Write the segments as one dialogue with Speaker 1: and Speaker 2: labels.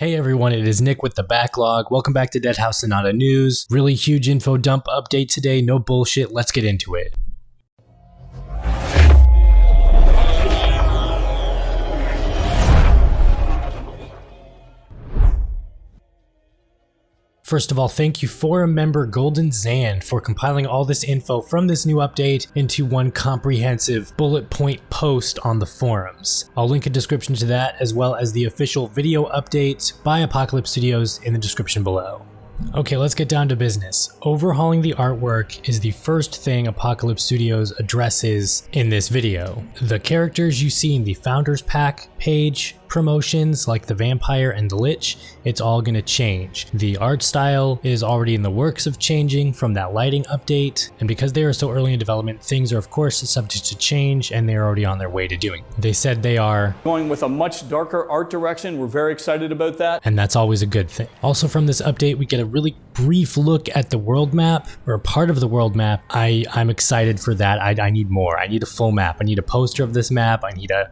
Speaker 1: Hey everyone, it is Nick with the Backlog. Welcome back to Deadhaus Sonata news. Really huge info dump update today, no bullshit, let's get into it. First of all, thank you forum member Golden Zan for compiling all this info from this new update into one comprehensive bullet point post on the forums. I'll link a description to that as well as the official video update by Apocalypse Studios in the description below. Okay, let's get down to business. Overhauling the artwork is the first thing Apocalypse Studios addresses in this video. The characters you see in the Founders Pack page promotions like the Vampire and the Lich, it's all gonna change. The art style is already in the works of changing from that lighting update, and because they are so early in development, things are of course subject to change and they're already on their way to doing. They said they are
Speaker 2: going with a much darker art direction. We're very excited about that.
Speaker 1: And that's always a good thing. Also from this update, we get a really brief look at the world map, or part of the world map. I'm excited for that. I need more. I need a full map. I need a poster of this map. I need a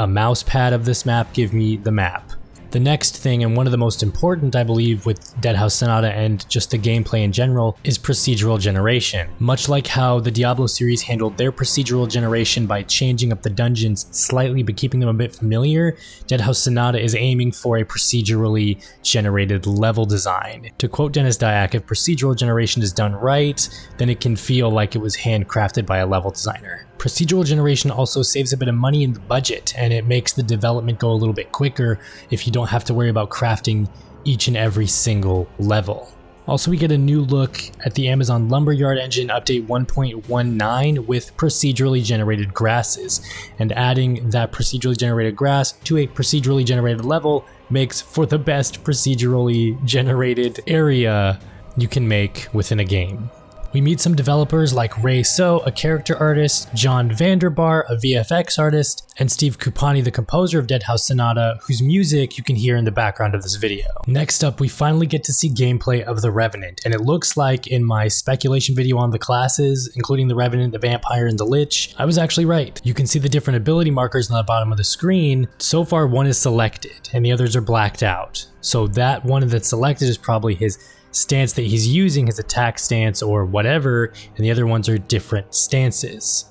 Speaker 1: mouse pad of this map. Give me the map. The next thing, and one of the most important I believe with Deadhaus Sonata and just the gameplay in general, is procedural generation. Much like how the Diablo series handled their procedural generation by changing up the dungeons slightly but keeping them a bit familiar, Deadhaus Sonata is aiming for a procedurally generated level design. To quote Dennis Dyack, if procedural generation is done right, then it can feel like it was handcrafted by a level designer. Procedural generation also saves a bit of money in the budget, and it makes the development go a little bit quicker if you don't have to worry about crafting each and every single level. Also, we get a new look at the Amazon Lumberyard engine update 1.19 with procedurally generated grasses, and adding that procedurally generated grass to a procedurally generated level makes for the best procedurally generated area you can make within a game. We meet some developers like Wraiths, a character artist, John Vanderbar, a VFX artist, and Steve Kupani, the composer of Deadhaus Sonata, whose music you can hear in the background of this video. Next up, we finally get to see gameplay of the Revenant, and it looks like in my speculation video on the classes, including the Revenant, the Vampire, and the Lich, I was actually right. You can see the different ability markers on the bottom of the screen. So far, one is selected, and the others are blacked out. So that one that's selected is probably his stance that he's using, his attack stance or whatever, and the other ones are different stances.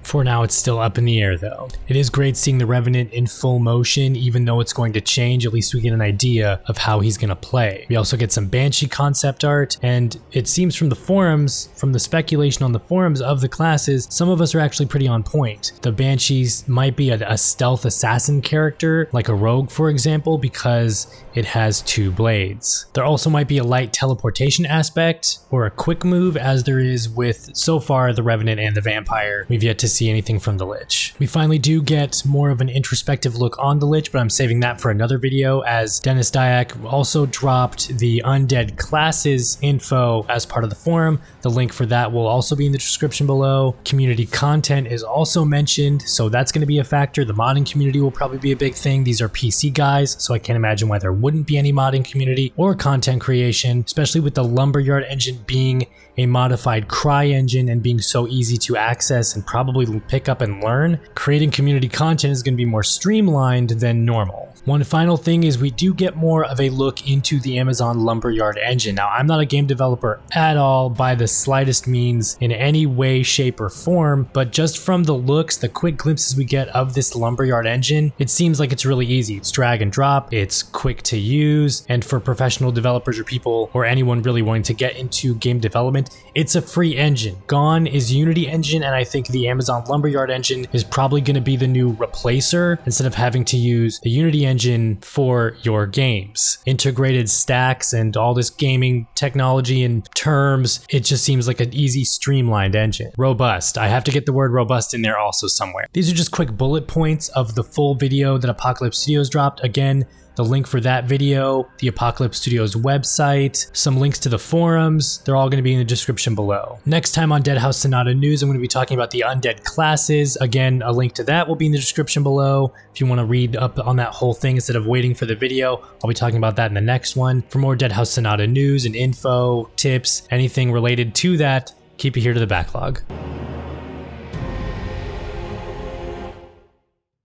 Speaker 1: For now, it's still up in the air though. It is great seeing the Revenant in full motion, even though it's going to change, at least we get an idea of how he's gonna play. We also get some Banshee concept art, and it seems from the forums, from the speculation on the forums of the classes, some of us are actually pretty on point. The Banshees might be a stealth assassin character, like a rogue for example, because it has two blades. There also might be a light teleportation aspect, or a quick move, as there is with, so far, the Revenant and the Vampire. We've yet to see anything from the Lich. We finally do get more of an introspective look on the Lich, but I'm saving that for another video, as Dennis Dyack also dropped the Undead Classes info as part of the forum. The link for that will also be in the description below. Community content is also mentioned, so that's going to be a factor. The modding community will probably be a big thing. These are PC guys, so I can't imagine why there wouldn't be any modding community or content creation, especially with the Lumberyard engine being a modified Cry engine and being so easy to access and probably pick up and learn. Creating community content is going to be more streamlined than normal. One final thing is we do get more of a look into the Amazon Lumberyard engine. Now, I'm not a game developer at all by the slightest means in any way, shape, or form, but just from the looks, the quick glimpses we get of this Lumberyard engine, it seems like it's really easy. It's drag and drop, it's quick to use, and for professional developers or people or anyone really wanting to get into game development, it's a free engine. Gone is Unity engine, and I think the Amazon Lumberyard engine is probably going to be the new replacer instead of having to use the Unity engine for your games. Integrated stacks and all this gaming technology and terms, it just seems like an easy streamlined engine. Robust, I have to get the word robust in there also somewhere. These are just quick bullet points of the full video that Apocalypse Studios dropped. Again, the link for that video, the Apocalypse Studios website, some links to the forums, they're all going to be in the description below. Next time on Deadhaus Sonata news, I'm going to be talking about the Undead Classes. Again, a link to that will be in the description below. If you want to read up on that whole thing instead of waiting for the video, I'll be talking about that in the next one. For more Deadhaus Sonata news and info, tips, anything related to that, keep it here to the Backlog.